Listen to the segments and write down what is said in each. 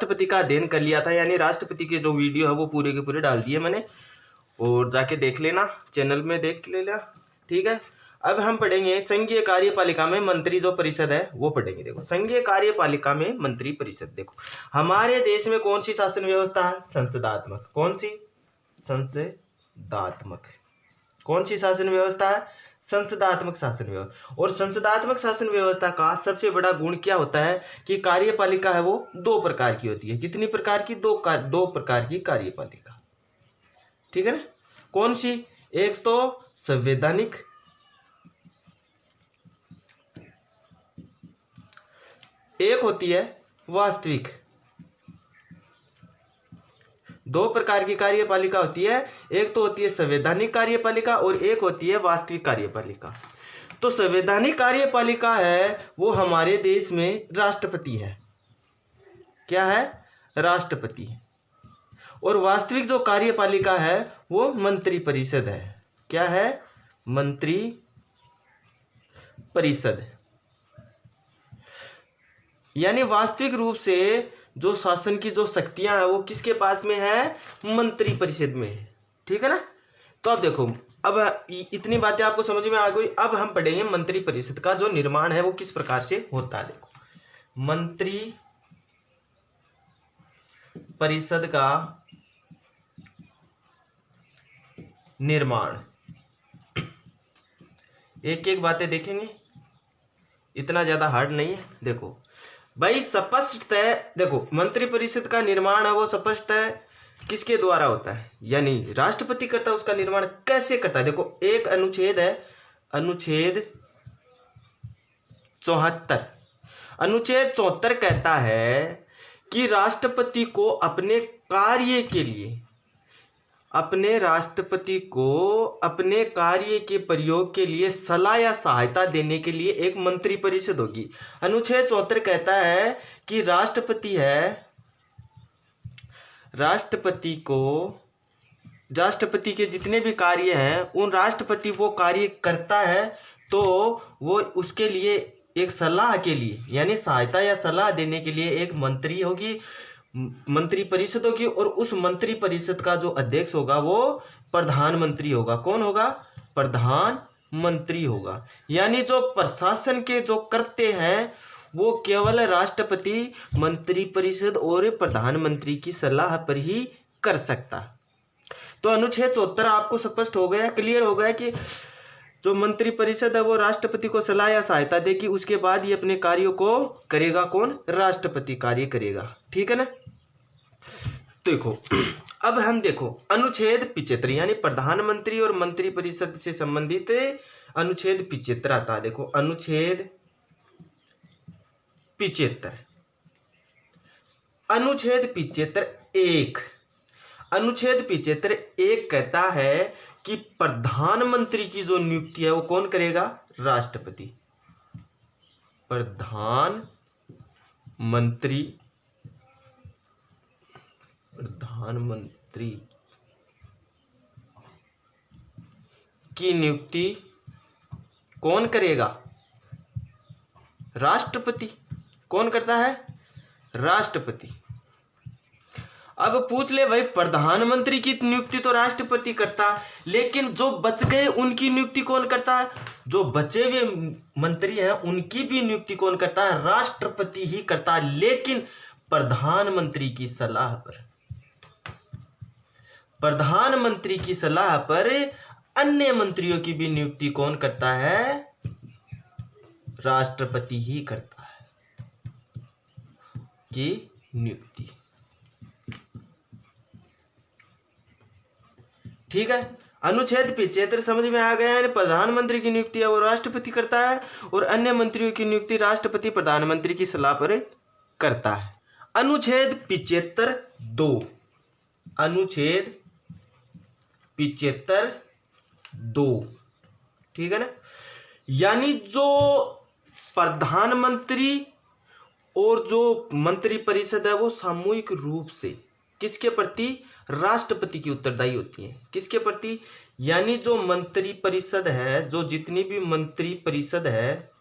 राष्ट्रपति का अध्ययन कर लिया था, यानी राष्ट्रपति के जो वीडियो है वो पूरे के पूरे डाल दिए मैंने, और जाके देख लेना, चैनल में देख लेना, ठीक है। अब हम पढ़ेंगे संघीय कार्यपालिका में मंत्री जो परिषद है वो पढ़ेंगे। देखो संघीय कार्यपालिका में मंत्री परिषद, देखो हमारे देश में कौन सी शासन व्यवस्था है? संसदात्मक। कौन सी? संसदात्मक। कौन सी शासन व्यवस्था है? संसदात्मक शासन व्यवस्था। और संसदात्मक शासन व्यवस्था का सबसे बड़ा गुण क्या होता है कि कार्यपालिका है वो दो प्रकार की होती है। कितनी प्रकार की? दो प्रकार की कार्यपालिका, ठीक है ना। कौन सी? एक तो संवैधानिक, एक होती है वास्तविक। दो प्रकार की कार्यपालिका होती है, एक तो होती है संवैधानिक कार्यपालिका और एक होती है वास्तविक कार्यपालिका। तो संवैधानिक कार्यपालिका है वो हमारे देश में राष्ट्रपति है। क्या है? राष्ट्रपति है। और वास्तविक जो कार्यपालिका है वो मंत्री परिषद है। क्या है? मंत्री परिषद। यानी वास्तविक रूप से जो शासन की जो शक्तियां हैं वो किसके पास में है? मंत्री परिषद में है, ठीक है ना। तो अब देखो, अब इतनी बातें आपको समझ में आ गई। अब हम पढ़ेंगे मंत्री परिषद का जो निर्माण है वो किस प्रकार से होता है। देखो मंत्री परिषद का निर्माण, एक एक बातें देखेंगे, इतना ज्यादा हार्ड नहीं है। देखो भाई स्पष्ट है, देखो मंत्री परिषद का निर्माण है वो स्पष्ट है किसके द्वारा होता है, यानी राष्ट्रपति करता है। उसका निर्माण कैसे करता है? देखो एक अनुच्छेद है, अनुच्छेद 74। अनुच्छेद 74 कहता है कि राष्ट्रपति को अपने कार्य के लिए, अपने राष्ट्रपति को अपने कार्य के प्रयोग के लिए सलाह या सहायता देने के लिए एक मंत्री परिषद होगी। अनुच्छेद 74 कहता है कि राष्ट्रपति है, राष्ट्रपति को, राष्ट्रपति के जितने भी कार्य हैं उन राष्ट्रपति वो कार्य करता है तो वो उसके लिए एक सलाह के लिए यानी सहायता या सलाह देने के लिए एक मंत्री होगी, मंत्री परिषद होगी। और उस मंत्री परिषद का जो अध्यक्ष होगा वो प्रधानमंत्री होगा। कौन होगा? प्रधानमंत्री होगा। यानी जो प्रशासन के जो करते हैं वो केवल राष्ट्रपति, मंत्री परिषद और प्रधानमंत्री की सलाह पर ही कर सकता। तो अनुच्छेद 74 आपको स्पष्ट हो गया, क्लियर हो गया कि जो मंत्री परिषद है वो राष्ट्रपति को सलाह या सहायता देगी, उसके बाद ये अपने कार्यों को करेगा। कौन? राष्ट्रपति कार्य करेगा, ठीक है ना। देखो अब हम देखो अनुच्छेद 75 यानी प्रधानमंत्री और मंत्री परिषद से संबंधित अनुच्छेद 75 आता है। देखो अनुच्छेद 75, अनुच्छेद 75 एक, अनुच्छेद 75 एक कहता है कि प्रधानमंत्री की जो नियुक्ति है वो कौन करेगा? राष्ट्रपति। प्रधानमंत्री की नियुक्ति कौन करेगा? राष्ट्रपति। कौन करता है? राष्ट्रपति। अब पूछ ले भाई प्रधानमंत्री की नियुक्ति तो राष्ट्रपति करता, लेकिन जो बच गए उनकी नियुक्ति कौन करता है? जो बचे हुए मंत्री हैं उनकी भी नियुक्ति कौन करता है? राष्ट्रपति ही करता है, लेकिन प्रधानमंत्री की सलाह पर। प्रधानमंत्री की सलाह पर अन्य मंत्रियों की भी नियुक्ति कौन करता है? राष्ट्रपति ही करता है की नियुक्ति, ठीक है। अनुच्छेद 75 समझ में आ गया है। प्रधानमंत्री की नियुक्ति है वो राष्ट्रपति करता है और अन्य मंत्रियों की नियुक्ति राष्ट्रपति प्रधानमंत्री की सलाह पर करता है। अनुच्छेद 75 2, अनुच्छेद 75 2, ठीक है ना। यानी जो प्रधानमंत्री और जो मंत्री परिषद है वो सामूहिक रूप से किसके प्रति? राष्ट्रपति की उत्तरदायी होती है। किसके प्रति? यानी जो मंत्री परिषद है, जो जितनी भी मंत्री परिषद है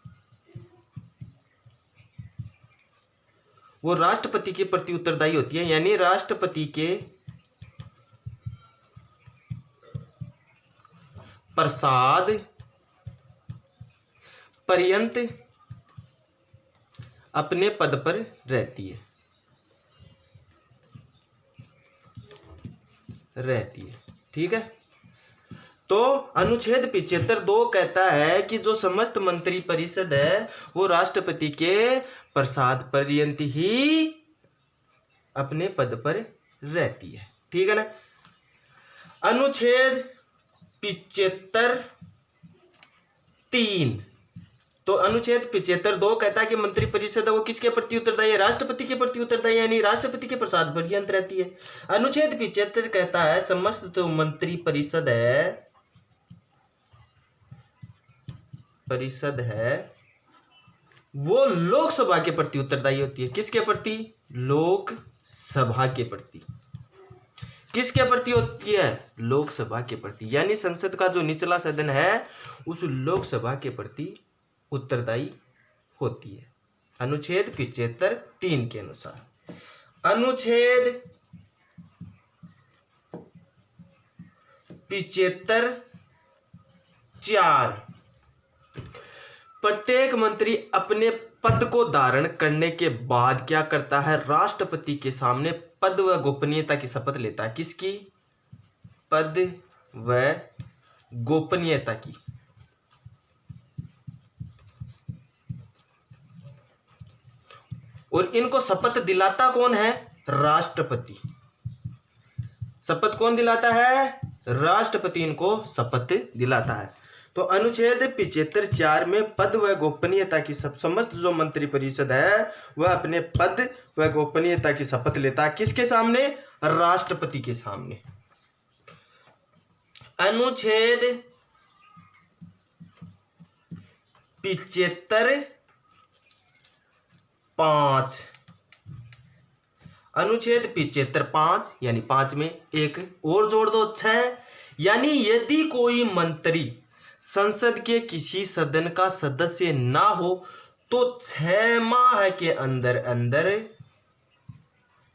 वो राष्ट्रपति के प्रति उत्तरदायी होती है, यानी राष्ट्रपति के प्रसाद पर्यंत अपने पद पर रहती है। ठीक है। तो अनुच्छेद 75(2) कहता है कि जो समस्त मंत्री परिषद है वो राष्ट्रपति के प्रसाद पर्यंत ही अपने पद पर रहती है। ठीक है ना। अनुच्छेद 75(3) तो अनुच्छेद 75(2) कहता है कि मंत्री परिषद है वो किसके प्रति उत्तरदायी है? राष्ट्रपति के प्रति उत्तरदायी, यानी राष्ट्रपति के प्रसाद पर्यंत रहती है। अनुच्छेद 75 कहता है समस्त जो मंत्री परिषद है वो लोकसभा के प्रति उत्तरदायी होती है। किसके प्रति? लोकसभा के प्रति। किसके प्रति होती है? लोकसभा के प्रति, यानी संसद का जो निचला सदन है उस लोकसभा के प्रति उत्तरदायी होती है, अनुच्छेद 75(3) के अनुसार। अनुच्छेद 75(4) प्रत्येक मंत्री अपने पद को धारण करने के बाद क्या करता है? राष्ट्रपति के सामने पद व गोपनीयता की शपथ लेता है। किसकी? पद व गोपनीयता की। और इनको शपथ दिलाता कौन है? राष्ट्रपति। शपथ कौन दिलाता है? राष्ट्रपति इनको शपथ दिलाता है। तो अनुच्छेद 75(4) में पद व गोपनीयता की समस्त जो मंत्री परिषद है वह अपने पद व गोपनीयता की शपथ लेता है। किसके सामने? राष्ट्रपति के सामने। अनुच्छेद 75(5) अनुच्छेद 75(5) यानी 5 में एक और जोड़ दो 6, यानी यदि कोई मंत्री संसद के किसी सदन का सदस्य ना हो तो 6 माह के अंदर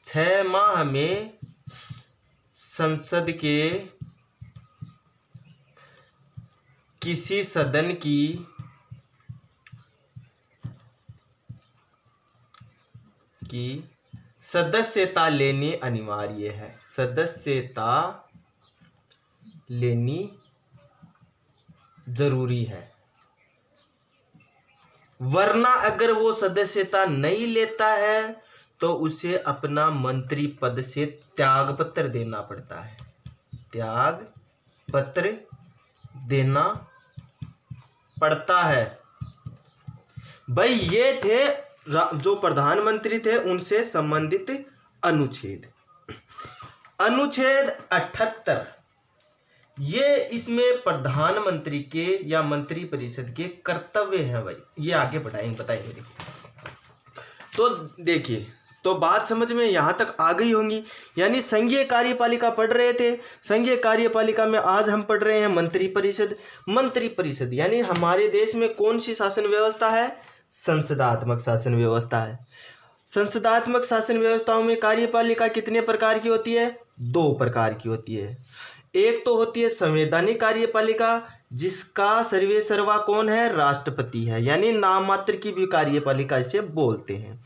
6 माह में संसद के किसी सदन की सदस्यता लेनी अनिवार्य है। सदस्यता लेनी जरूरी है, वरना अगर वो सदस्यता नहीं लेता है तो उसे अपना मंत्री पद से त्याग पत्र देना पड़ता है। त्याग पत्र देना पड़ता है। भाई ये थे जो प्रधानमंत्री थे उनसे संबंधित अनुच्छेद। अनुच्छेद 78 ये इसमें प्रधानमंत्री के या मंत्री परिषद के कर्तव्य हैं। भाई ये आगे बताएंगे। तो देखिए, तो बात समझ में यहाँ तक आ गई होंगी। यानी संघीय कार्यपालिका पढ़ रहे थे। संघीय कार्यपालिका में आज हम पढ़ रहे हैं मंत्री परिषद। मंत्री परिषद यानी हमारे देश में कौन सी शासन व्यवस्था है? संसदात्मक शासन व्यवस्था है। संसदात्मक शासन व्यवस्थाओं में कार्यपालिका कितने प्रकार की होती है? 2 प्रकार की होती है। एक तो होती है संवैधानिक कार्यपालिका, जिसका सर्वे सर्वा कौन है? राष्ट्रपति है, यानी नाम मात्र की भी कार्यपालिका इसे बोलते हैं।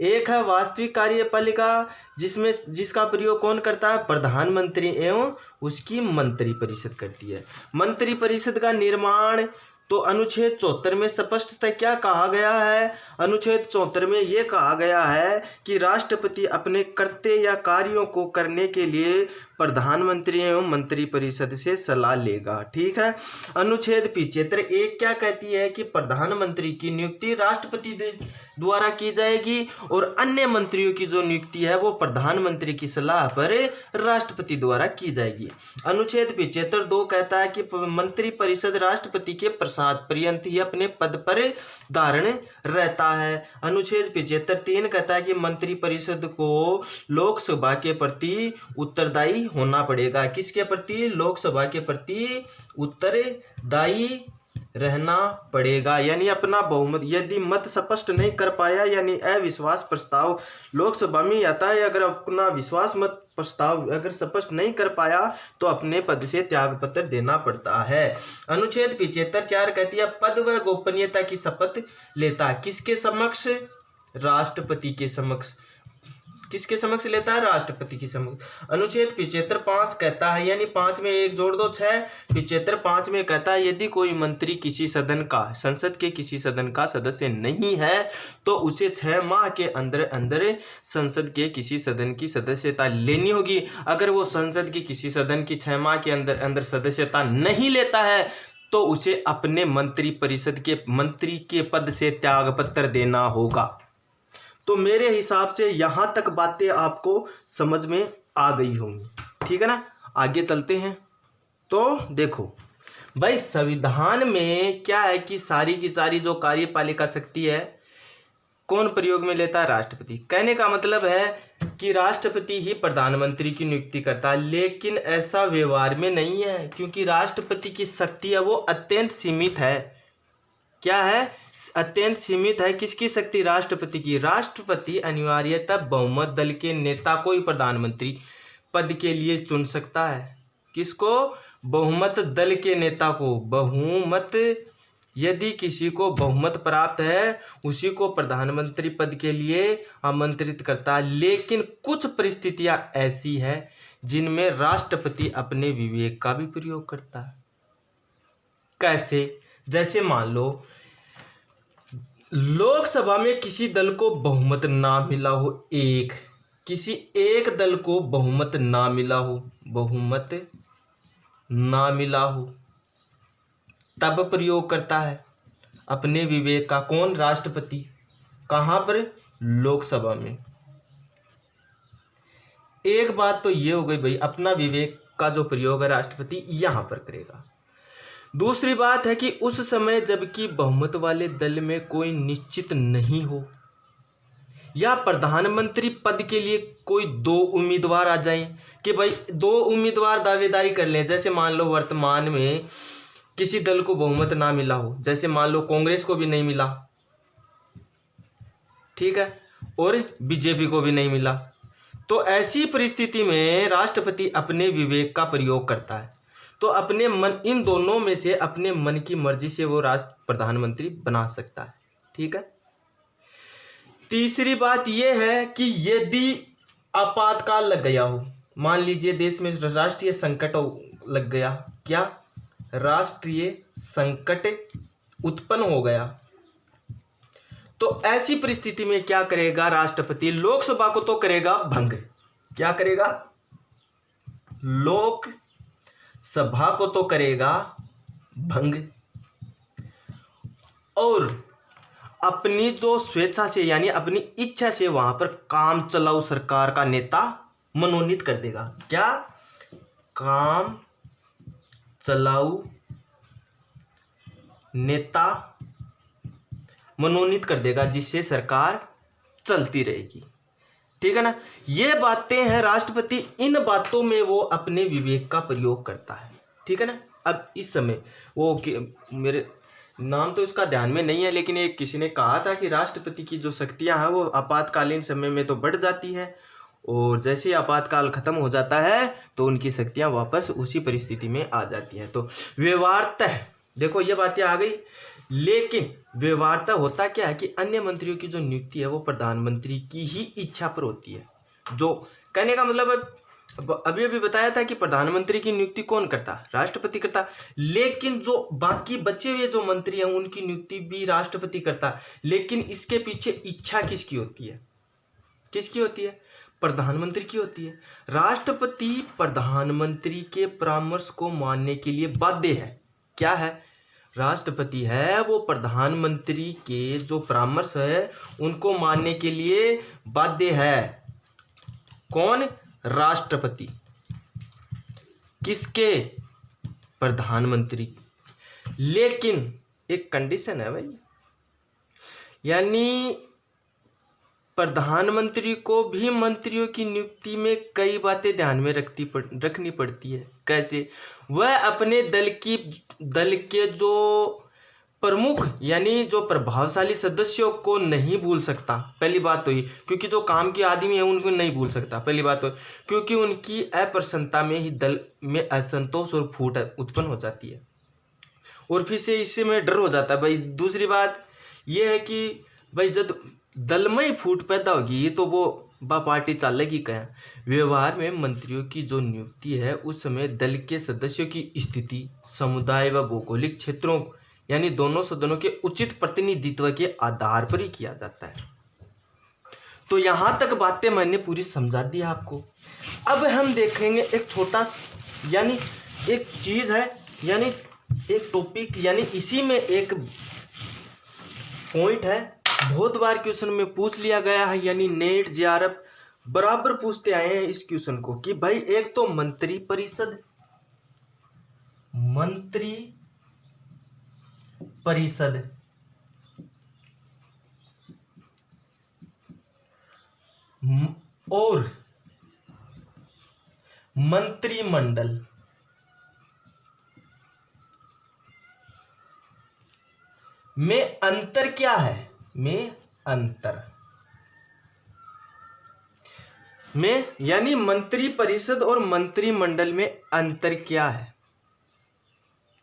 एक है वास्तविक कार्यपालिका, जिसका प्रयोग कौन करता है? प्रधानमंत्री एवं उसकी मंत्री परिषद करती है। मंत्री परिषद का निर्माण तो अनुच्छेद 74 में स्पष्टतः क्या कहा गया है? अनुच्छेद 74 में यह कहा गया है कि राष्ट्रपति अपने कर्तव्य या कार्यों को करने के लिए प्रधानमंत्री एवं मंत्री परिषद से सलाह लेगा। ठीक है। अनुच्छेद 75(1) क्या कहती है कि प्रधानमंत्री की नियुक्ति राष्ट्रपति द्वारा की जाएगी और अन्य मंत्रियों की जो नियुक्ति है वो प्रधानमंत्री की सलाह पर राष्ट्रपति द्वारा की जाएगी। अनुच्छेद 75(2) कहता है कि मंत्री परिषद राष्ट्रपति के प्रसाद पर्यंत ही अपने पद पर धारण रहता है। अनुच्छेद 75(3) कहता है कि मंत्री परिषद को लोकसभा के प्रति उत्तरदायी होना पड़ेगा। किसके प्रति? लोकसभा के प्रति उत्तरदायी रहना पड़ेगा। यानी अपना बहुमत यदि मत स्पष्ट नहीं कर पाया यानी अविश्वास प्रस्ताव लोकसभा में आता है, अगर अपना विश्वास मत प्रस्ताव अगर स्पष्ट नहीं कर पाया तो अपने पद से त्यागपत्र देना पड़ता है। अनुच्छेद 75(4) कहती है पद व गोपनीयता की शपथ लेता है किसके समक्ष? राष्ट्रपति के समक्ष। किसके समक्ष लेता है? राष्ट्रपति के समक्ष। अनुच्छेद 75(5) कहता है, यानी 5 में 1 जोड़ दो 6, 75(5) में कहता है यदि कोई मंत्री किसी सदन का, संसद के किसी सदन का सदस्य नहीं है तो उसे 6 माह के अंदर अंदर संसद के किसी सदन की सदस्यता लेनी होगी। अगर वो संसद की किसी सदन की 6 माह के अंदर अंदर सदस्यता नहीं लेता है तो उसे अपने मंत्री परिषद के मंत्री के पद से त्यागपत्र देना होगा। तो मेरे हिसाब से यहाँ तक बातें आपको समझ में आ गई होंगी, ठीक है ना। आगे चलते हैं। तो देखो भाई, संविधान में क्या है कि सारी की सारी जो कार्यपालिका शक्ति है कौन प्रयोग में लेता है? राष्ट्रपति। कहने का मतलब है कि राष्ट्रपति ही प्रधानमंत्री की नियुक्ति करता है, लेकिन ऐसा व्यवहार में नहीं है, क्योंकि राष्ट्रपति की शक्ति है वो अत्यंत सीमित है। क्या है? अत्यंत सीमित है। किसकी शक्ति? राष्ट्रपति की। राष्ट्रपति अनिवार्यतः बहुमत दल के नेता को ही प्रधानमंत्री पद के लिए चुन सकता है। किसको? बहुमत दल के नेता को। बहुमत, यदि किसी को बहुमत प्राप्त है उसी को प्रधानमंत्री पद के लिए आमंत्रित करता है। लेकिन कुछ परिस्थितियां ऐसी हैं जिनमें राष्ट्रपति अपने विवेक का भी प्रयोग करता है। कैसे? जैसे मान लो लोकसभा में किसी दल को बहुमत ना मिला हो, किसी एक दल को बहुमत ना मिला हो, तब प्रयोग करता है अपने विवेक का। कौन? राष्ट्रपति। कहाँ पर? लोकसभा में। एक बात तो ये हो गई भाई, अपना विवेक का जो प्रयोग है राष्ट्रपति यहाँ पर करेगा। दूसरी बात है कि उस समय जबकि बहुमत वाले दल में कोई निश्चित नहीं हो या प्रधानमंत्री पद के लिए कोई 2 उम्मीदवार आ जाएं कि भाई 2 उम्मीदवार दावेदारी कर लें। जैसे मान लो वर्तमान में किसी दल को बहुमत ना मिला हो, जैसे मान लो कांग्रेस को भी नहीं मिला, ठीक है, और बीजेपी को भी नहीं मिला, तो ऐसी परिस्थिति में राष्ट्रपति अपने विवेक का प्रयोग करता है। तो अपने मन, इन दोनों में से अपने मन की मर्जी से वो प्रधानमंत्री बना सकता है, ठीक है। तीसरी बात यह है कि यदि आपातकाल लग गया हो, मान लीजिए देश में राष्ट्रीय संकट लग गया, क्या? राष्ट्रीय संकट उत्पन्न हो गया, तो ऐसी परिस्थिति में क्या करेगा राष्ट्रपति? लोकसभा को तो करेगा भंग। क्या करेगा? लोकसभा को तो करेगा भंग, और अपनी जो स्वेच्छा से यानी अपनी इच्छा से वहां पर काम चलाऊ सरकार का नेता मनोनीत कर देगा। क्या? काम चलाऊ नेता मनोनीत कर देगा, जिससे सरकार चलती रहेगी, ठीक है ना। ये बातें हैं राष्ट्रपति, इन बातों में वो अपने विवेक का प्रयोग करता है, ठीक है ना। अब इस समय वो मेरे नाम तो इसका ध्यान में नहीं है, लेकिन एक किसी ने कहा था कि राष्ट्रपति की जो शक्तियां हैं वो आपातकालीन समय में तो बढ़ जाती है, और जैसे ही आपातकाल खत्म हो जाता है तो उनकी शक्तियां वापस उसी परिस्थिति में आ जाती हैं। तो व्यवहारतः देखो ये बातें आ गई, लेकिन व्यवहारतः होता क्या है कि अन्य मंत्रियों की जो नियुक्ति है वो प्रधानमंत्री की ही इच्छा पर होती है। जो कहने का मतलब अभी अभी बताया था कि प्रधानमंत्री की नियुक्ति कौन करता? राष्ट्रपति करता। लेकिन जो बाकी बचे हुए जो मंत्री हैं उनकी नियुक्ति भी राष्ट्रपति करता, लेकिन इसके पीछे इच्छा किसकी होती है? किसकी होती है? प्रधानमंत्री की होती है। राष्ट्रपति प्रधानमंत्री के परामर्श को मानने के लिए बाध्य है। क्या है? राष्ट्रपति है वो प्रधानमंत्री के जो परामर्श है उनको मानने के लिए बाध्य है। कौन? राष्ट्रपति। किसके? प्रधानमंत्री। लेकिन एक कंडीशन है भाई, यानी प्रधानमंत्री को भी मंत्रियों की नियुक्ति में कई बातें ध्यान में रखनी पड़ती है। कैसे? वह अपने दल के जो प्रमुख यानी जो प्रभावशाली सदस्यों को नहीं भूल सकता। पहली बात तो ये, क्योंकि जो काम के आदमी है उनको नहीं भूल सकता। पहली बात तो क्योंकि उनकी अप्रसन्नता में ही दल में असंतोष और फूट उत्पन्न हो जाती है, और फिर से इससे में डर हो जाता है भाई। दूसरी बात ये है कि भाई जब दल में ही फूट पैदा होगी तो वो पार्टी चलेगी क्या। व्यवहार में मंत्रियों की जो नियुक्ति है उस समय दल के सदस्यों की स्थिति, समुदाय व भौगोलिक क्षेत्रों यानी दोनों सदनों के उचित प्रतिनिधित्व के आधार पर ही किया जाता है। तो यहाँ तक बातें मैंने पूरी समझा दी आपको। अब हम देखेंगे एक छोटा यानी एक चीज है यानी एक टॉपिक यानी इसी में एक पॉइंट है, बहुत बार क्वेश्चन में पूछ लिया गया है, यानी नेट जेआरएफ बराबर पूछते आए हैं इस क्वेश्चन को कि भाई एक तो मंत्री परिषद और मंत्रिमंडल में अंतर क्या है। यानी मंत्री परिषद और मंत्रिमंडल में अंतर क्या है,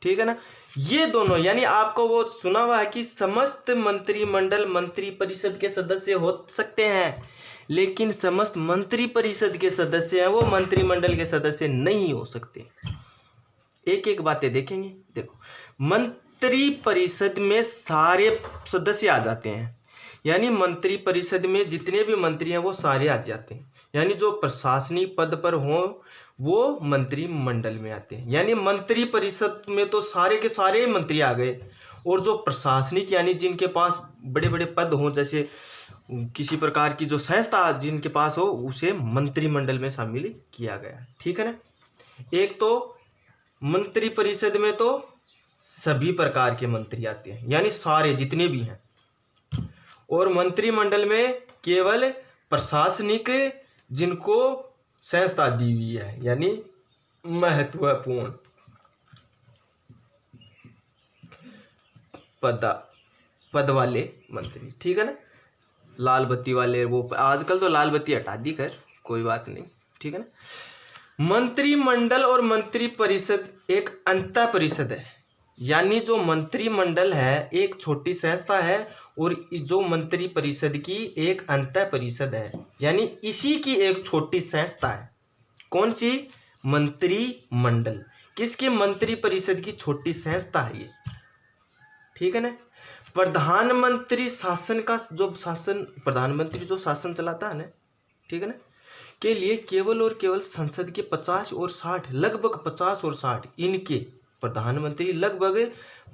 ठीक है ना। ये दोनों यानी आपको वो सुना हुआ है कि समस्त मंत्रिमंडल मंत्री परिषद के सदस्य हो सकते हैं, लेकिन समस्त मंत्री परिषद के सदस्य हैं वो मंत्रिमंडल के सदस्य नहीं हो सकते। एक एक बातें देखेंगे। देखो, मंत्री परिषद में सारे सदस्य आ जाते हैं, यानी मंत्री परिषद में जितने भी मंत्री हैं वो सारे आ जाते हैं, यानी जो प्रशासनिक पद पर हों वो मंत्रिमंडल में आते हैं। यानी मंत्री परिषद में तो सारे के सारे मंत्री आ गए, और जो प्रशासनिक यानी जिनके पास बड़े बड़े पद हों, जैसे किसी प्रकार की जो संस्था जिनके पास हो, उसे मंत्रिमंडल में शामिल किया गया, ठीक है ना। एक तो मंत्री परिषद में तो सभी प्रकार के मंत्री आते हैं, यानी सारे जितने भी हैं, और मंत्रिमंडल में केवल प्रशासनिक जिनको संस्था दी हुई है, यानी महत्वपूर्ण पद वाले मंत्री, ठीक है ना। लाल बत्ती वाले, वो आजकल तो लाल बत्ती हटा दी, कर कोई बात नहीं, ठीक है ना। मंत्रिमंडल और मंत्री परिषद एक अंतर परिषद है, यानी जो मंत्रिमंडल है एक छोटी संस्था है और जो मंत्री परिषद की एक अंतर परिषद है, यानी इसी की एक छोटी संस्था है। कौन सी? मंत्रिमंडल। किसकी? मंत्री परिषद की छोटी संस्था है ये, ठीक है ना। प्रधानमंत्री शासन का जो शासन, प्रधानमंत्री जो शासन चलाता है ना, ठीक है ना, के लिए केवल और केवल संसद के 50 और 60 लगभग 50 और 60 इनके प्रधानमंत्री लगभग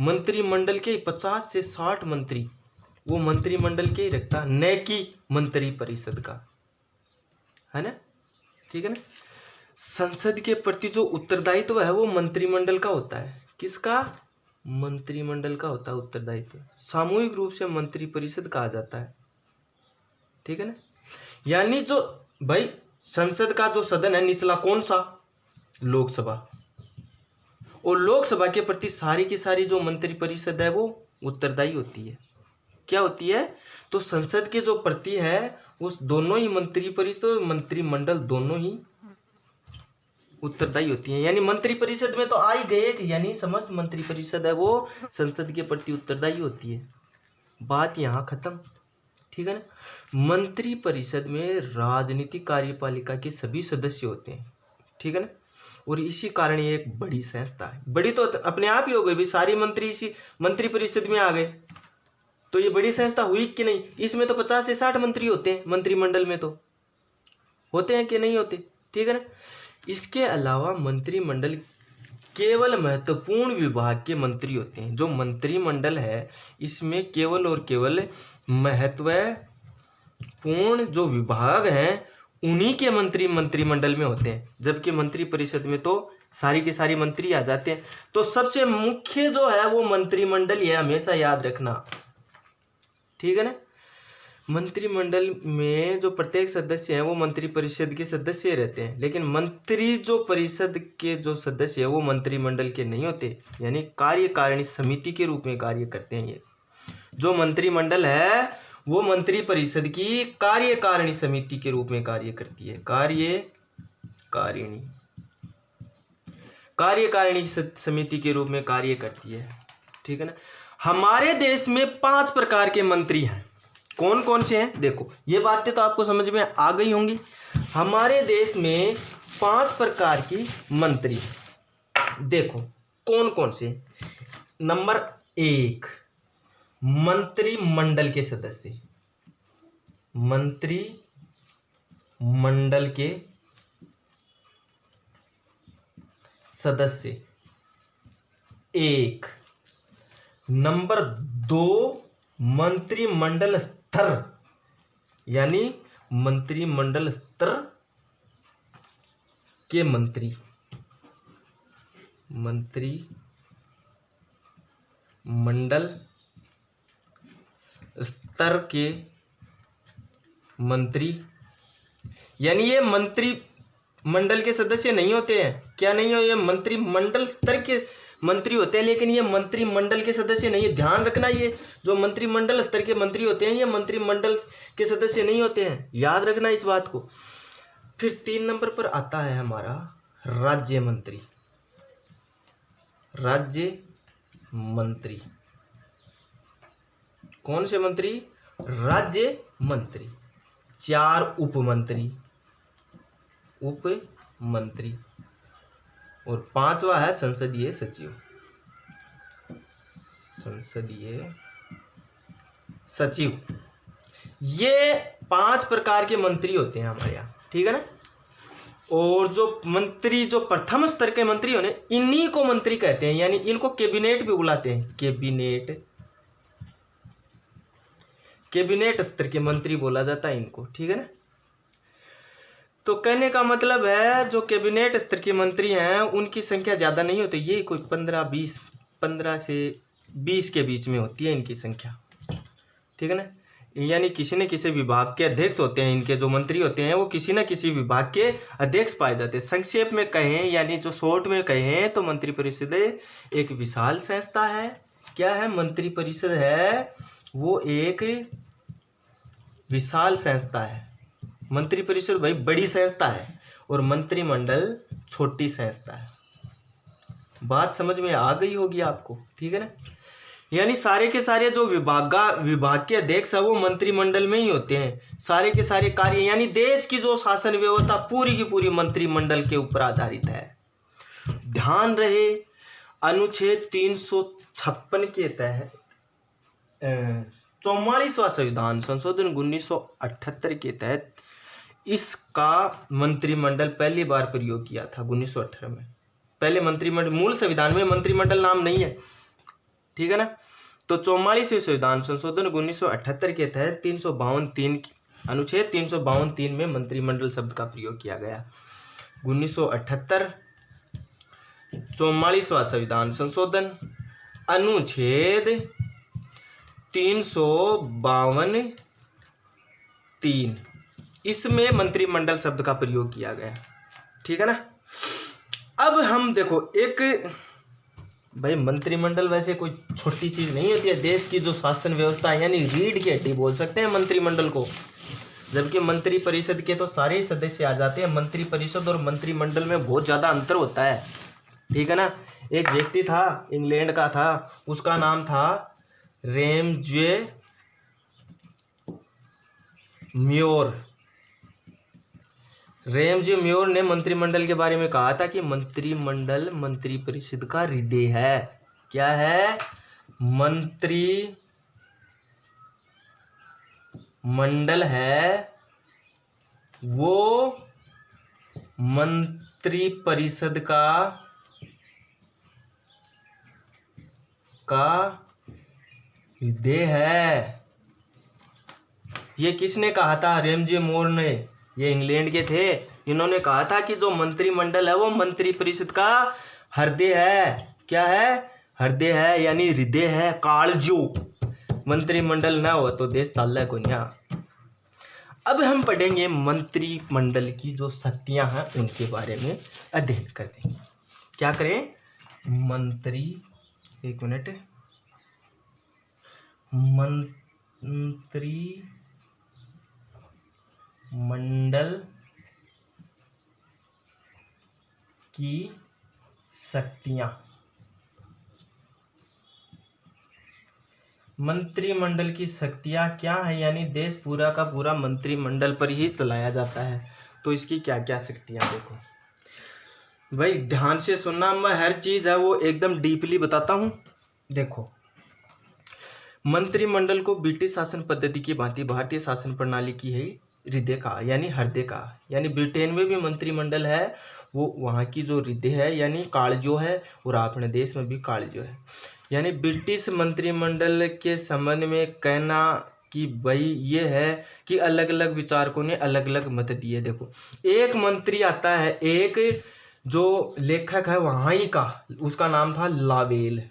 मंत्रिमंडल के 50 से 60 मंत्री वो मंत्रिमंडल के ही रखता, न कि मंत्री परिषद का, है ना, ठीक है ना। संसद के प्रति जो उत्तरदायित्व है वो मंत्रिमंडल का होता है। किसका? मंत्रिमंडल का होता है उत्तरदायित्व। सामूहिक रूप से मंत्री परिषद कहा जाता है, ठीक है ना। यानी जो भाई संसद का जो सदन है निचला कौन सा? लोकसभा। और लोकसभा के प्रति सारी की सारी जो मंत्री परिषद है वो उत्तरदायी होती है। क्या होती है? तो संसद के जो प्रति है उस दोनों ही मंत्री परिषद और मंत्रिमंडल दोनों ही उत्तरदायी होती है। यानी मंत्री परिषद में तो आ ही गए कि यानी समस्त मंत्री परिषद है वो संसद के प्रति उत्तरदायी होती है। बात यहाँ खत्म, ठीक है ना। मंत्री परिषद में राजनीतिक कार्यपालिका के सभी सदस्य होते हैं, ठीक है ना। और इसी कारण ये एक बड़ी संस्था है। बड़ी तो अपने आप ही हो गई भी, सारी मंत्री इसी मंत्री परिषद में आ गए तो ये बड़ी संस्था हुई कि नहीं। इसमें तो 50 से 60 मंत्री होते हैं, मंत्रिमंडल में तो होते हैं कि नहीं होते, ठीक है ना। इसके अलावा मंत्रिमंडल केवल महत्वपूर्ण विभाग के मंत्री होते हैं। जो मंत्रिमंडल है इसमें केवल और केवल महत्वपूर्ण जो विभाग हैं उन्हीं के मंत्री मंत्रिमंडल में होते हैं, जबकि मंत्री परिषद में तो सारी के सारी मंत्री आ जाते हैं। तो सबसे मुख्य जो है वो मंत्रिमंडल ही है, हमेशा याद रखना, ठीक है ना। मंत्रिमंडल में जो प्रत्येक सदस्य हैं वो मंत्री परिषद के सदस्य रहते हैं, लेकिन मंत्री जो परिषद के जो सदस्य है वो मंत्रिमंडल के नहीं होते, यानी कार्यकारिणी समिति के रूप में कार्य करते हैं। ये जो मंत्रिमंडल है वो मंत्री परिषद की कार्यकारिणी समिति के रूप में कार्य करती है। कार्यकारिणी समिति के रूप में कार्य करती है, ठीक है ना। हमारे देश में 5 प्रकार के मंत्री हैं। कौन कौन से हैं? देखो, ये बातें तो आपको समझ में आ गई होंगी। हमारे देश में 5 प्रकार की मंत्री, देखो कौन कौन से। नंबर 1, मंत्रिमंडल के सदस्य। मंत्रिमंडल के सदस्य 1। नंबर 2, मंत्रिमंडल स्तर, यानी मंत्रिमंडल स्तर के मंत्री। मंत्रिमंडल स्तर के मंत्री, यानी ये मंत्रिमंडल के सदस्य नहीं होते हैं। क्या नहीं हो? ये मंत्रिमंडल स्तर के मंत्री होते हैं, लेकिन ये मंत्रिमंडल के सदस्य नहीं है। ध्यान रखना, ये जो मंत्रिमंडल स्तर के मंत्री होते हैं ये मंत्रिमंडल के सदस्य नहीं होते हैं, याद रखना इस बात को। फिर 3 नंबर पर आता है हमारा राज्य मंत्री। राज्य मंत्री कौन से मंत्री? राज्य मंत्री। 4 उपमंत्री और 5वां है संसदीय सचिव। ये 5 प्रकार के मंत्री होते हैं हमारे यहाँ, ठीक है ना। और जो मंत्री, जो प्रथम स्तर के मंत्री होने, इन्हीं को मंत्री कहते हैं, यानी इनको कैबिनेट भी बुलाते हैं। कैबिनेट स्तर के मंत्री बोला जाता है इनको, ठीक है ना। तो कहने का मतलब है जो कैबिनेट स्तर के मंत्री हैं उनकी संख्या ज़्यादा नहीं होती, ये कोई 15 से 20 के बीच में होती है इनकी संख्या, ठीक है ना। यानी किसी न किसी विभाग के अध्यक्ष होते हैं, इनके जो मंत्री होते हैं वो किसी न किसी विभाग के अध्यक्ष पाए जाते हैं। संक्षेप में कहें, यानी जो शॉर्ट में कहें, तो मंत्रिपरिषद एक विशाल संस्था है। क्या है? मंत्रिपरिषद है वो एक विशाल संस्था है। मंत्रिपरिषद भाई बड़ी संस्था है और मंत्रिमंडल छोटी संस्था है। बात समझ में आ गई होगी आपको, ठीक है ना। यानी सारे के सारे जो विभाग के अध्यक्ष है वो मंत्रिमंडल में ही होते हैं। सारे के सारे कार्य, यानी देश की जो शासन व्यवस्था पूरी की पूरी मंत्रिमंडल के ऊपर आधारित है। ध्यान रहे, अनुच्छेद 356 के तहत 44वां संविधान संशोधन 1978 के तहत इसका मंत्रिमंडल पहली बार प्रयोग किया था 1918 में। पहले मंत्रिमंडल, मूल संविधान में मंत्रिमंडल नाम नहीं है, ठीक है ना। तो 44वें संविधान संशोधन 1978 के तहत 352 अनुच्छेद 352 में मंत्रिमंडल शब्द का प्रयोग किया गया। 1978 44वां संविधान संशोधन अनुच्छेद 352(3) इसमें मंत्रिमंडल शब्द का प्रयोग किया गया, ठीक है ना। अब हम देखो, एक भाई मंत्रिमंडल वैसे कोई छोटी चीज नहीं होती है। देश की जो शासन व्यवस्था है, यानी रीढ़ की हड्डी बोल सकते हैं मंत्रिमंडल को। जबकि मंत्री परिषद के तो सारे ही सदस्य आ जाते हैं। मंत्री परिषद और मंत्रिमंडल में बहुत ज्यादा अंतर होता है, ठीक है ना। एक व्यक्ति था, इंग्लैंड का था, उसका नाम था रैमजे म्योर ने मंत्रिमंडल के बारे में कहा था कि मंत्रिमंडल मंत्री परिषद का हृदय है। क्या है? मंत्रिमंडल है वो मंत्री परिषद का हृदय है। ये किसने कहा था? रैमजे म्योर ने। ये इंग्लैंड के थे। इन्होंने कहा था कि जो मंत्रिमंडल है वो मंत्री परिषद का हृदय है। क्या है? हृदय है, यानी हृदय है, कालजो। मंत्रिमंडल ना हो तो देश चल को नहीं। अब हम पढ़ेंगे मंत्रिमंडल की जो शक्तियां हैं उनके बारे में अध्ययन कर देंगे। क्या करें? मंत्रिमंडल की शक्तियां। मंत्रिमंडल की शक्तियां क्या है? यानी देश पूरा का पूरा मंत्रिमंडल पर ही चलाया जाता है, तो इसकी क्या क्या शक्तियां देखो भाई, ध्यान से सुनना। मैं हर चीज है वो एकदम डीपली बताता हूं। देखो, मंत्रिमंडल को ब्रिटिश शासन पद्धति की भांति भारतीय शासन प्रणाली की है हृदय का, यानी हृदय का, यानी ब्रिटेन में भी मंत्रिमंडल है, वो वहाँ की जो हृदय है यानी कालजो है, और अपने देश में भी कालजो है। यानी ब्रिटिश मंत्रिमंडल के संबंध में कहना कि भाई ये है कि अलग अलग विचारकों ने अलग अलग मत दिए। देखो, एक मंत्री आता है, एक जो लेखक है वहाँ ही का, उसका नाम था लावेल।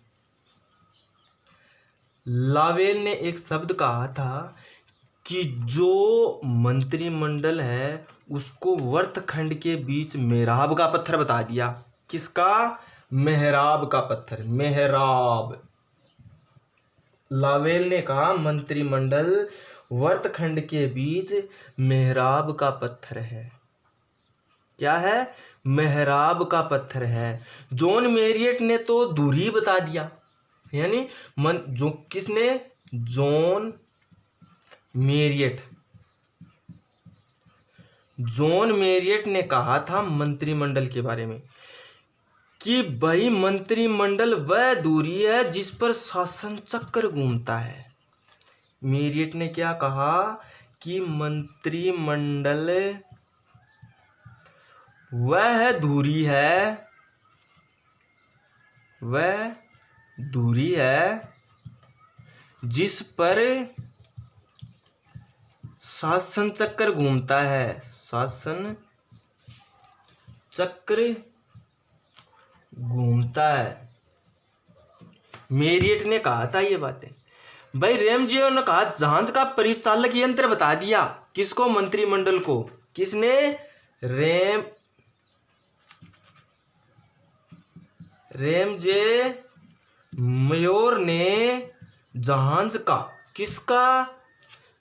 लावेल ने एक शब्द कहा था कि जो मंत्रिमंडल है उसको वर्तखंड के बीच मेहराब का पत्थर बता दिया। किसका? मेहराब का पत्थर, मेहराब। लावेल ने कहा मंत्रिमंडल वर्तखंड के बीच मेहराब का पत्थर है। क्या है? मेहराब का पत्थर है। जॉन मेरियट ने तो दूरी बता दिया, यानी जो किसने? जॉन मेरियट ने कहा था मंत्रिमंडल के बारे में कि भाई मंत्रिमंडल वह दूरी है जिस पर शासन चक्र घूमता है। मेरियट ने क्या कहा कि मंत्रिमंडल वह दूरी है जिस पर शासन चक्र घूमता है। शासन चक्र घूमता है। मेरियट ने कहा था ये बातें। भाई रैमजे ने कहा जहाज का परिचालक यंत्र बता दिया। किसको? मंत्रिमंडल को। किसने? रैमजे मयोर ने जहाज का, किसका?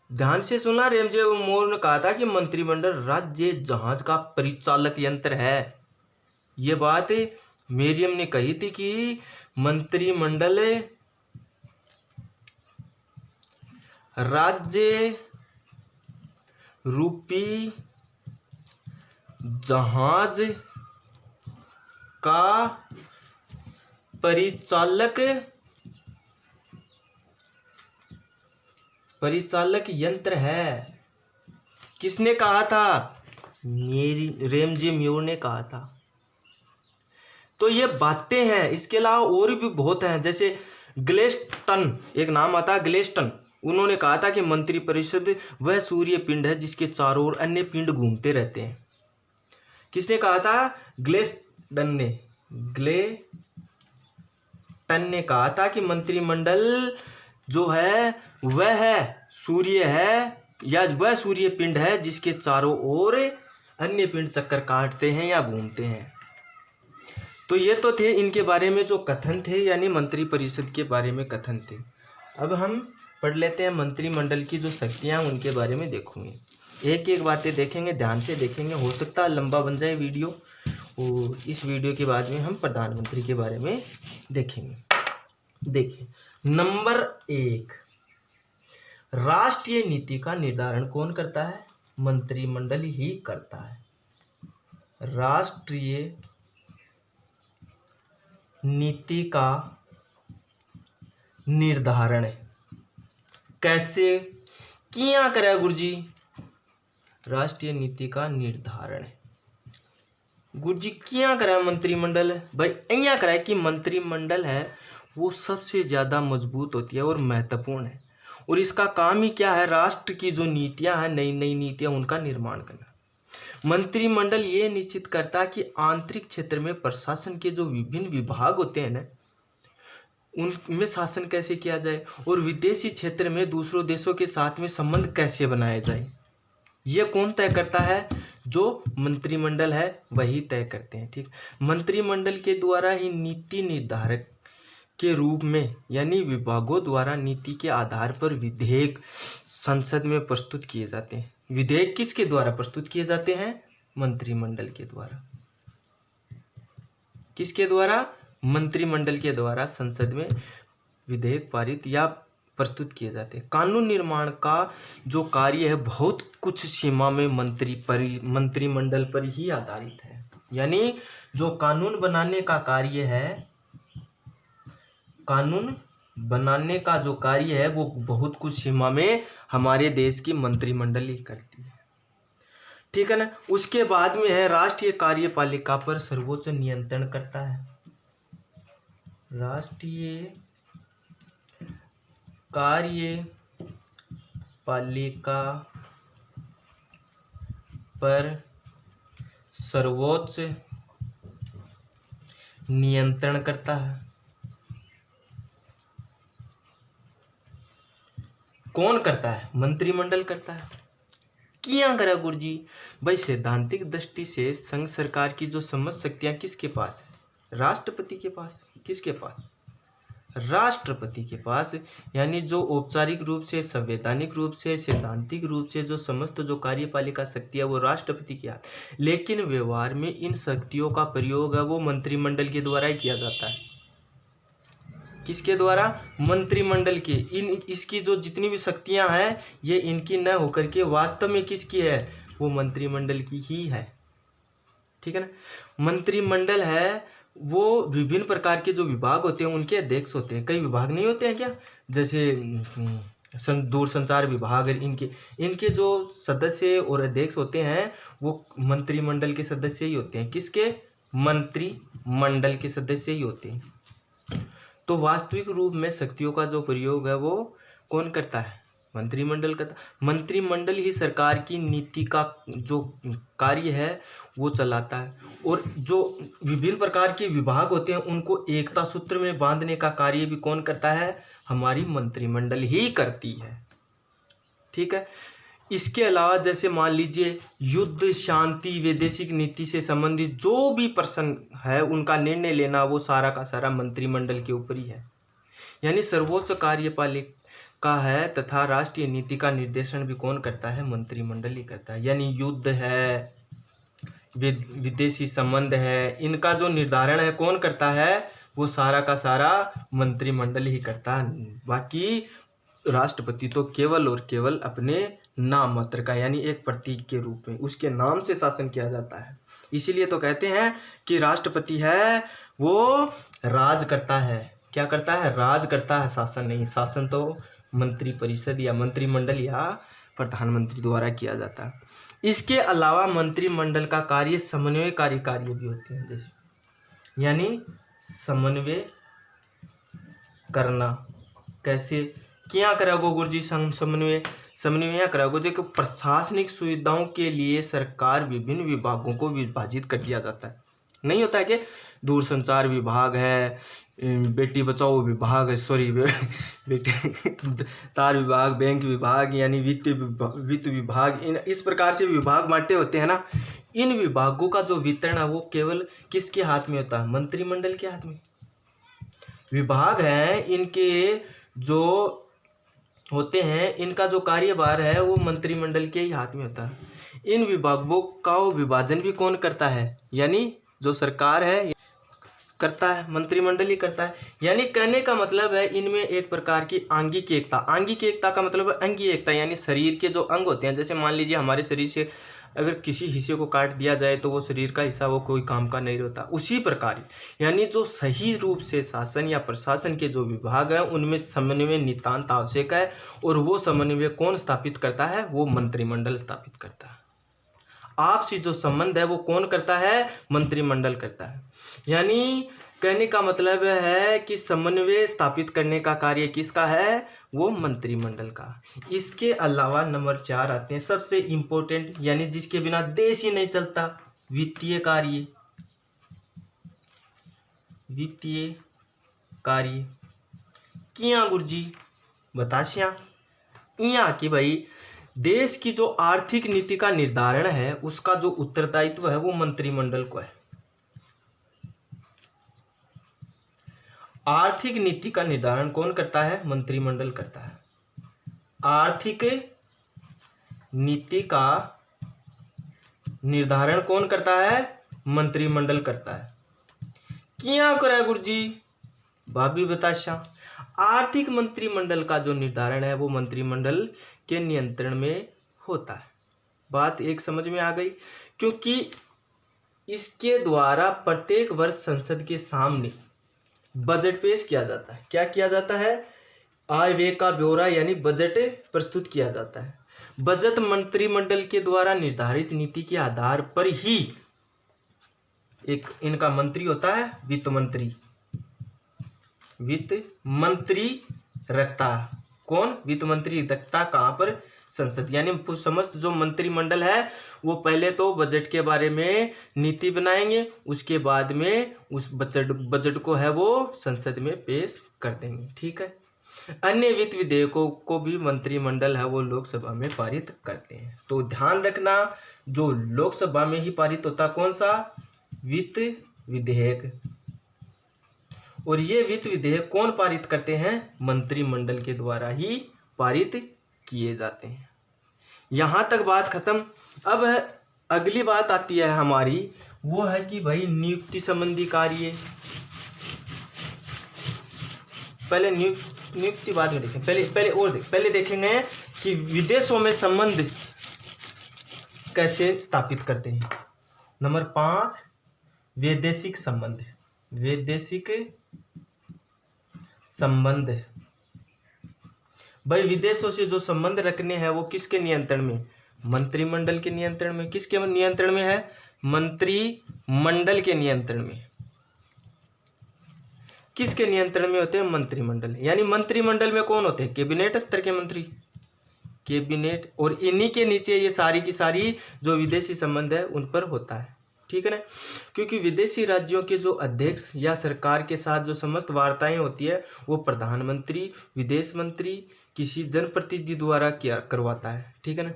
ध्यान से सुना, रैमजे मयोर ने कहा था कि मंत्रिमंडल राज्य जहाज का परिचालक यंत्र है। ये बात मेरियम ने कही थी कि मंत्रिमंडल राज्य रूपी जहाज का परिचालक यंत्र है। किसने कहा था? रैमजे मयोर ने कहा था। तो ये बातें हैं, इसके अलावा और भी बहुत हैं। जैसे ग्लेस्टन, एक नाम आता है ग्लेस्टन, उन्होंने कहा था कि मंत्रिपरिषद वह सूर्य पिंड है जिसके चारों ओर अन्य पिंड घूमते रहते हैं। किसने कहा था? ग्लेस्टन ने कहा था कि मंत्रिमंडल जो है वह सूर्य है, या वह सूर्य पिंड है जिसके चारों ओर अन्य पिंड चक्कर काटते हैं या घूमते हैं। तो ये तो थे इनके बारे में जो कथन थे, यानी मंत्रिपरिषद के बारे में कथन थे। अब हम पढ़ लेते हैं मंत्रिमंडल की जो शक्तियां उनके बारे में देखूंगे। एक एक बातें देखेंगे, ध्यान से देखेंगे। हो सकता है लंबा बन जाए वीडियो, और इस वीडियो के बाद में हम प्रधानमंत्री के बारे में देखेंगे। देखिए, नंबर 1, राष्ट्रीय नीति का निर्धारण कौन करता है? मंत्रिमंडल ही करता है। राष्ट्रीय नीति का निर्धारण कैसे किया करे गुरुजी? राष्ट्रीय नीति का निर्धारण गुरुजी किया करे मंत्रिमंडल? भाई અહીંયા करे कि मंत्रिमंडल है वो सबसे ज़्यादा मजबूत होती है और महत्वपूर्ण है, और इसका काम ही क्या है? राष्ट्र की जो नीतियां हैं, नई नई नीतियां, उनका निर्माण करना। मंत्रिमंडल ये निश्चित करता है कि आंतरिक क्षेत्र में प्रशासन के जो विभिन्न विभाग होते हैं ना, उनमें शासन कैसे किया जाए, और विदेशी क्षेत्र में दूसरों देशों के साथ में संबंध कैसे बनाया जाए। ये कौन तय करता है? जो मंत्रिमंडल है वही तय करते हैं। ठीक, मंत्रिमंडल के द्वारा ही नीति निर्धारक के रूप में यानी विभागों द्वारा नीति के आधार पर विधेयक संसद में प्रस्तुत किए जाते हैं। विधेयक किसके द्वारा प्रस्तुत किए जाते हैं? मंत्रिमंडल के द्वारा। किसके द्वारा? मंत्रिमंडल के द्वारा संसद में विधेयक पारित या प्रस्तुत किए जाते हैं। कानून निर्माण का जो कार्य है बहुत कुछ सीमा में मंत्रिमंडल पर ही आधारित है। यानी जो कानून बनाने का कार्य है, कानून बनाने का जो कार्य है वो बहुत कुछ सीमा में हमारे देश की मंत्रिमंडल ही करती है। ठीक है ना। उसके बाद में है राष्ट्रीय कार्यपालिका पर सर्वोच्च नियंत्रण करता है। राष्ट्रीय कार्यपालिका पर सर्वोच्च नियंत्रण करता है। कौन करता है? मंत्रिमंडल करता है। किया करा गुरु जी? भाई सैद्धांतिक दृष्टि से संघ सरकार की जो समझ शक्तियां किसके पास है? राष्ट्रपति के पास। किसके पास? राष्ट्रपति के पास। यानी जो औपचारिक रूप से, संवैधानिक रूप से, सैद्धांतिक रूप से जो समस्त जो कार्यपालिका शक्ति है वो राष्ट्रपति के हाथ, लेकिन व्यवहार में इन शक्तियों का प्रयोग है वो मंत्रिमंडल के द्वारा ही किया जाता है। किसके द्वारा? मंत्रिमंडल के। इसकी जो जितनी भी शक्तियां हैं ये इनकी न होकर के वास्तव में किसकी है? वो मंत्रिमंडल की ही है। ठीक है ना। मंत्रिमंडल है वो विभिन्न प्रकार के जो विभाग होते हैं उनके अध्यक्ष होते हैं। कई विभाग नहीं होते हैं क्या? जैसे दूरसंचार विभाग, इनके जो सदस्य और अध्यक्ष होते हैं वो मंत्रिमंडल के सदस्य ही होते हैं। किसके? मंत्रिमंडल के सदस्य ही होते हैं। तो वास्तविक रूप में शक्तियों का जो प्रयोग है वो कौन करता है? मंत्रिमंडल करता। मंत्रिमंडल ही सरकार की नीति का जो कार्य है वो चलाता है। और जो विभिन्न प्रकार के विभाग होते हैं उनको एकता सूत्र में बांधने का कार्य भी कौन करता है? हमारी मंत्रिमंडल ही करती है। ठीक है। इसके अलावा जैसे मान लीजिए युद्ध, शांति, वैदेशिक नीति से संबंधित जो भी प्रश्न है उनका निर्णय लेना वो सारा का सारा मंत्रिमंडल के ऊपर ही है। यानी सर्वोच्च कार्यपालिका है तथा राष्ट्रीय नीति का निर्देशन भी कौन करता है? मंत्रिमंडल ही करता है। यानी युद्ध है, विदेशी संबंध है, इनका जो निर्धारण है कौन करता है? वो सारा का सारा मंत्रिमंडल ही करता है। बाकी राष्ट्रपति तो केवल और केवल अपने नाम मात्र का यानी एक प्रतीक के रूप में उसके नाम से शासन किया जाता है। इसीलिए तो कहते हैं कि राष्ट्रपति है वो राज करता है। क्या करता है? राज करता है, शासन नहीं। शासन तो मंत्रिपरिषद या मंत्रिमंडल या प्रधानमंत्री द्वारा किया जाता है। इसके अलावा मंत्रिमंडल का कार्य समन्वयकारी कार्य भी होते हैं। जैसे यानी समन्वय करना। कैसे किया करोगे गुरु जी? समन्वय करोगे जो कि प्रशासनिक सुविधाओं के लिए सरकार विभिन्न विभागों को विभाजित कर दिया जाता है। नहीं होता है कि दूरसंचार विभाग है, बेटी बचाओ विभाग है, सॉरी बेटी तार विभाग, बैंक विभाग यानी वित्त विभाग, इस प्रकार से विभाग बांटे होते हैं ना। इन विभागों का जो वितरण है वो केवल किसके हाथ में होता है? मंत्रिमंडल के हाथ में। विभाग हैं इनके जो होते हैं इनका जो कार्यभार है वो मंत्रिमंडल के ही हाथ में होता है। इन विभागों का विभाजन भी कौन करता है? यानी जो सरकार है करता है, मंत्रिमंडल ही करता है। यानी कहने का मतलब है इनमें एक प्रकार की आंगिक एकता। आंगिक एकता का मतलब है अंगीय एकता, यानी शरीर के जो अंग होते हैं। जैसे मान लीजिए हमारे शरीर से अगर किसी हिस्से को काट दिया जाए तो वो शरीर का हिस्सा वो कोई काम का नहीं रहता। उसी प्रकार यानी जो सही रूप से शासन या प्रशासन के जो विभाग हैं उनमें समन्वय नितांत आवश्यक है। और वो समन्वय कौन स्थापित करता है? वो मंत्रिमंडल स्थापित करता है। आपसी जो संबंध है वो कौन करता है? मंत्रिमंडल करता है। यानी कहने का मतलब है कि समन्वय स्थापित करने का कार्य किसका है? वो मंत्रिमंडल का। इसके अलावा नंबर 4 आते हैं सबसे इम्पोर्टेंट, यानी जिसके बिना देश ही नहीं चलता, वित्तीय कार्य। वित्तीय कार्य किया गुरु जी बतासिया यहाँ की भाई देश की जो आर्थिक नीति का निर्धारण है उसका जो उत्तरदायित्व है वो मंत्रिमंडल को है। आर्थिक नीति का निर्धारण कौन करता है? मंत्रिमंडल करता है। आर्थिक नीति का निर्धारण कौन करता है? मंत्रिमंडल करता है। क्या करे गुरुजी? भाभी बताशा। आर्थिक मंत्रिमंडल का जो निर्धारण है वो मंत्रिमंडल के नियंत्रण में होता है। बात एक समझ में आ गई? क्योंकि इसके द्वारा प्रत्येक वर्ष संसद के सामने बजट पेश किया जाता है। क्या किया जाता है? आय व्यय का ब्यौरा यानी बजट प्रस्तुत किया जाता है। बजट मंत्रिमंडल के द्वारा निर्धारित नीति के आधार पर ही एक इनका मंत्री होता है, वित्त मंत्री। वित्त मंत्री रखता कौन? वित्त मंत्री रखता कहाँ पर? संसद। यानी समस्त जो मंत्रिमंडल है वो पहले तो बजट के बारे में नीति बनाएंगे, उसके बाद में उस बजट को है वो संसद में पेश कर देंगे। ठीक है। अन्य वित्त विधेयकों को भी मंत्रिमंडल है वो लोकसभा में पारित करते हैं। तो ध्यान रखना, जो लोकसभा में ही पारित होता कौन सा? वित्त विधेयक। और ये वित्त विधेयक कौन पारित करते हैं? मंत्रिमंडल के द्वारा ही पारित किए जाते हैं। यहां तक बात खत्म। अब अगली बात आती है हमारी, वो है कि भाई नियुक्ति संबंधी कार्य। पहले नियुक्ति बाद में देखें। पहले देखेंगे कि विदेशों में संबंध कैसे स्थापित करते हैं। नंबर 5, वैदेशिक संबंध। वैदेशिक संबंध। भाई विदेशों से जो संबंध रखने हैं वो किसके नियंत्रण में? मंत्रिमंडल के नियंत्रण में। किसके नियंत्रण में है? मंत्रिमंडल के नियंत्रण में। किसके नियंत्रण में होते हैं? मंत्रिमंडल। यानी मंत्रिमंडल में कौन होते हैं? कैबिनेट स्तर के मंत्री, कैबिनेट। और इन्हीं के नीचे ये सारी की सारी जो विदेशी संबंध है उन पर होता है। ठीक है ना? क्योंकि विदेशी राज्यों के जो अध्यक्ष या सरकार के साथ जो समस्त वार्ताएं होती है वो प्रधानमंत्री, विदेश मंत्री, किसी जनप्रतिनिधि द्वारा किया करवाता है। ठीक है ना?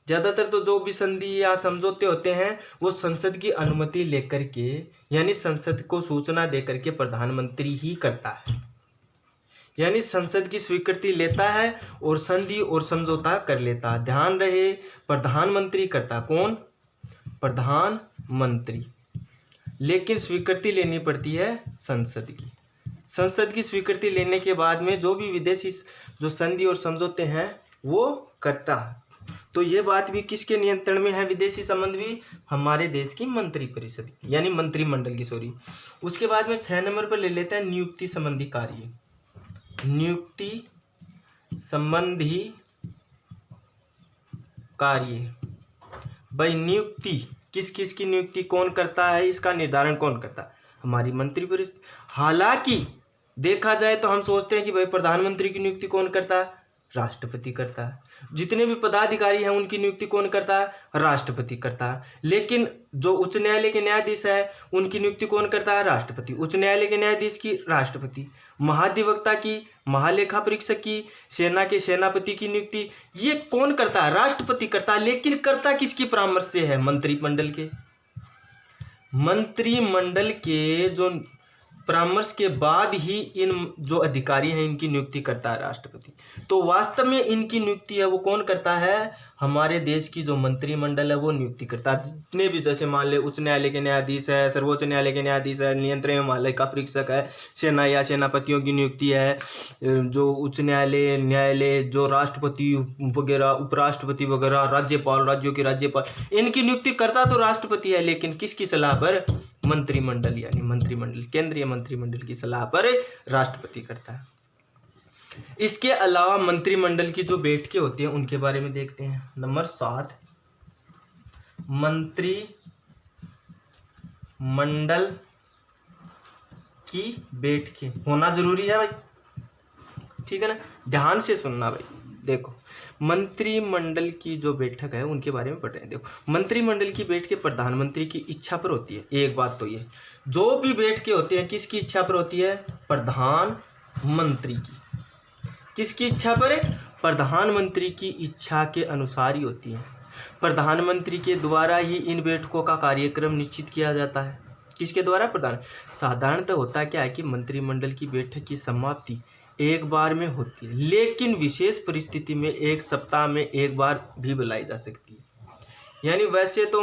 ज़्यादातर तो जो भी संधि या समझौते होते हैं वो संसद की अनुमति लेकर के, यानी संसद को सूचना देकर के प्रधानमंत्री ही करता है। यानी संसद की स्वीकृति लेता है और संधि और समझौता कर लेता है। ध्यान रहे, प्रधानमंत्री करता कौन? प्रधानमंत्री। लेकिन स्वीकृति लेनी पड़ती है संसद की। संसद की स्वीकृति लेने के बाद में जो भी विदेशी जो संधि और समझौते हैं वो करता है। तो ये बात भी किसके नियंत्रण में है? विदेशी संबंध भी हमारे देश की मंत्रिपरिषद यानी मंत्रिमंडल की, सॉरी। उसके बाद में 6 नंबर पर ले लेते हैं नियुक्ति संबंधी कार्य। नियुक्ति संबंधी कार्य। भाई नियुक्ति किस किस की नियुक्ति कौन करता है? इसका निर्धारण कौन करता है? हमारी मंत्रिपरिषद। हालांकि देखा जाए तो हम सोचते हैं कि भाई प्रधानमंत्री की नियुक्ति कौन करता है? राष्ट्रपति करता है। जितने भी पदाधिकारी हैं उनकी नियुक्ति कौन करता है? राष्ट्रपति करता है। लेकिन जो उच्च न्यायालय के न्यायाधीश है उनकी नियुक्ति कौन करता है? राष्ट्रपति। उच्च न्यायालय के न्यायाधीश की राष्ट्रपति। महाधिवक्ता की, महालेखा परीक्षक की, सेना के सेनापति की नियुक्ति ये कौन करता है? राष्ट्रपति करता है। लेकिन करता किसकी परामर्श से है? मंत्रिमंडल के। मंत्रिमंडल के जो परामर्श के बाद ही इन जो अधिकारी हैं इनकी नियुक्ति करता है राष्ट्रपति। तो वास्तव में इनकी नियुक्ति है वो कौन करता है? हमारे देश की जो मंत्रिमंडल है वो नियुक्ति करता है। जितने भी, जैसे मान ले उच्च न्यायालय के न्यायाधीश है, सर्वोच्च न्यायालय के न्यायाधीश है, नियंत्रण महालेखा परीक्षक है, सेना या सेनापतियों की नियुक्ति है, जो उच्च न्यायालय जो राष्ट्रपति वगैरह, उपराष्ट्रपति वगैरह, राज्यपाल, राज्यों के राज्यपाल, इनकी नियुक्ति करता तो राष्ट्रपति है। लेकिन किसकी सलाह पर? मंत्रिमंडल यानी मंत्रिमंडल, केंद्रीय मंत्रिमंडल की सलाह पर राष्ट्रपति करता है। इसके अलावा मंत्रिमंडल की जो बैठकें होती हैं उनके बारे में देखते हैं। नंबर 7, मंत्रिमंडल की बैठकें होना जरूरी है भाई। ठीक है ना? ध्यान से सुनना भाई। देखो मंत्रिमंडल की जो बैठक है उनके बारे में पढ़ रहे हैं। देखो मंत्रिमंडल की बैठकें प्रधानमंत्री की इच्छा पर होती है। एक बात तो ये, जो भी बैठकें होती हैं किसकी इच्छा पर होती है? प्रधानमंत्री की। किसकी इच्छा पर? प्रधानमंत्री की इच्छा के अनुसार ही होती है। प्रधानमंत्री के द्वारा ही इन बैठकों का कार्यक्रम निश्चित किया जाता है। किसके द्वारा? साधारणतः होता क्या है कि मंत्रिमंडल की बैठक की समाप्ति एक बार में होती है, लेकिन विशेष परिस्थिति में एक सप्ताह में एक बार भी बुलाई जा सकती है। यानी वैसे तो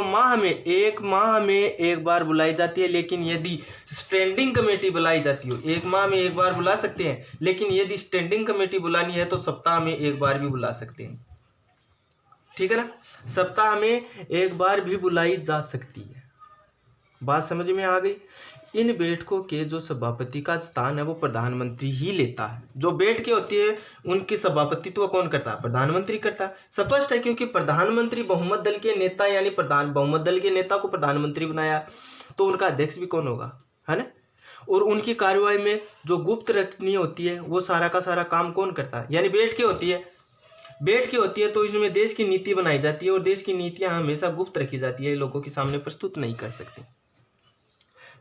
एक माह में एक बार बुलाई जाती है, लेकिन यदि स्टैंडिंग कमेटी बुलाई जाती हो, एक माह में एक बार बुला सकते हैं, लेकिन यदि स्टैंडिंग कमेटी बुलानी है तो सप्ताह में एक बार भी बुला सकते हैं। ठीक है ना, सप्ताह में एक बार भी बुलाई जा सकती है। बात समझ में आ गई। इन बैठकों के जो सभापति का स्थान है वो प्रधानमंत्री ही लेता है। जो बैठकें होती है उनकी सभापतित्व कौन करता है? प्रधानमंत्री करता है। स्पष्ट है, क्योंकि प्रधानमंत्री बहुमत दल के नेता, यानी बहुमत दल के नेता को प्रधानमंत्री बनाया, तो उनका अध्यक्ष भी कौन होगा, है ना। और उनकी कार्यवाही में जो गुप्त रखनी होती है वो सारा का सारा काम कौन करता है? यानी बैठकें होती है तो इसमें देश की नीति बनाई जाती है, और देश की नीतियां हमेशा गुप्त रखी जाती है, लोगों के सामने प्रस्तुत नहीं कर सकती।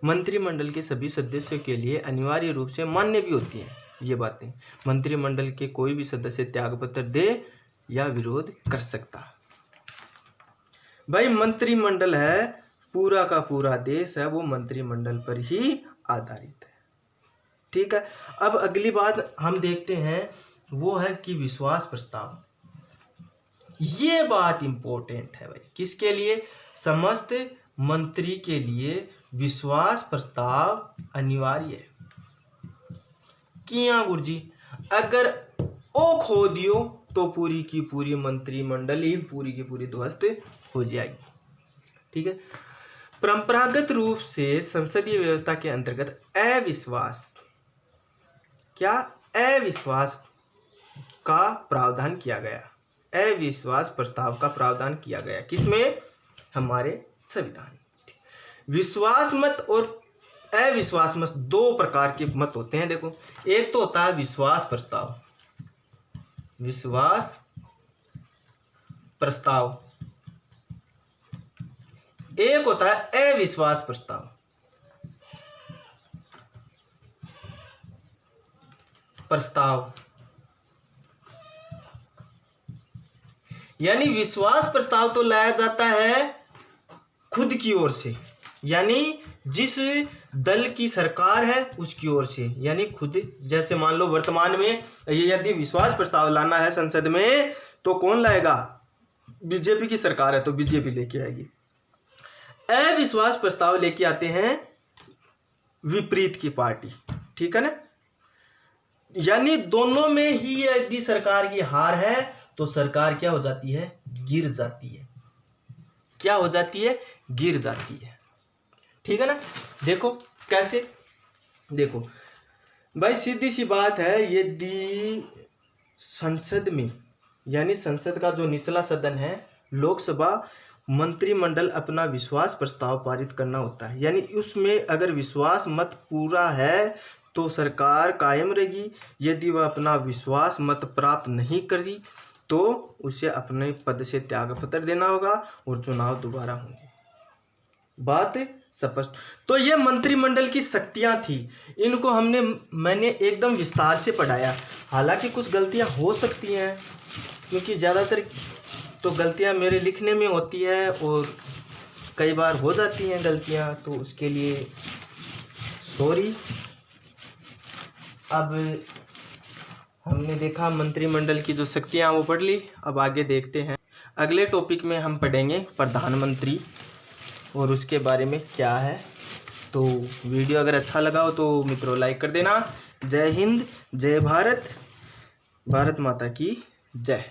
मंत्रिमंडल के सभी सदस्यों के लिए अनिवार्य रूप से मान्य भी होती हैं ये बातें। मंत्रिमंडल के कोई भी सदस्य त्यागपत्र दे या विरोध कर सकता। भाई मंत्रिमंडल है, पूरा का पूरा देश है वो मंत्रिमंडल पर ही आधारित है। ठीक है, अब अगली बात हम देखते हैं वो है कि विश्वास प्रस्ताव। ये बात इंपॉर्टेंट है भाई, किसके लिए? समस्त मंत्री के लिए विश्वास प्रस्ताव अनिवार्य है। किया गुरुजी, अगर ओ खो दियो तो पूरी की पूरी मंत्रिमंडल ही पूरी की पूरी ध्वस्त हो जाएगी। ठीक है, परंपरागत रूप से संसदीय व्यवस्था के अंतर्गत अविश्वास का प्रावधान किया गया, अविश्वास प्रस्ताव का प्रावधान किया गया। किसमें? हमारे संविधान। विश्वास मत और अविश्वास मत दो प्रकार के मत होते हैं। देखो, एक तो होता है विश्वास प्रस्ताव, एक होता है अविश्वास प्रस्ताव। यानी विश्वास प्रस्ताव तो लाया जाता है खुद की ओर से, यानी जिस दल की सरकार है उसकी ओर से, यानी खुद। जैसे मान लो वर्तमान में यदि विश्वास प्रस्ताव लाना है संसद में तो कौन लाएगा? बीजेपी की सरकार है तो बीजेपी लेके आएगी। अविश्वास प्रस्ताव लेके आते हैं विपरीत की पार्टी। ठीक है ना, यानी दोनों में ही यदि सरकार की हार है तो सरकार क्या हो जाती है? गिर जाती है। क्या हो जाती है? गिर जाती है। ठीक है ना। देखो कैसे, देखो भाई सीधी सी बात है, यदि संसद में, यानी संसद का जो निचला सदन है लोकसभा, मंत्रिमंडल अपना विश्वास प्रस्ताव पारित करना होता है, यानी उसमें अगर विश्वास मत पूरा है तो सरकार कायम रहेगी। यदि वह अपना विश्वास मत प्राप्त नहीं करी तो उसे अपने पद से त्यागपत्र देना होगा और चुनाव दोबारा होंगे। बात स्पष्ट। तो ये मंत्रिमंडल की शक्तियां थी, इनको मैंने एकदम विस्तार से पढ़ाया। हालांकि कुछ गलतियां हो सकती हैं, क्योंकि ज़्यादातर तो गलतियां मेरे लिखने में होती है और कई बार हो जाती हैं गलतियां, तो उसके लिए सॉरी। अब हमने देखा मंत्रिमंडल की जो शक्तियां वो पढ़ ली। अब आगे देखते हैं, अगले टॉपिक में हम पढ़ेंगे प्रधानमंत्री और उसके बारे में क्या है। तो वीडियो अगर अच्छा लगा हो तो मित्रों लाइक कर देना। जय हिंद, जय भारत, भारत माता की जय।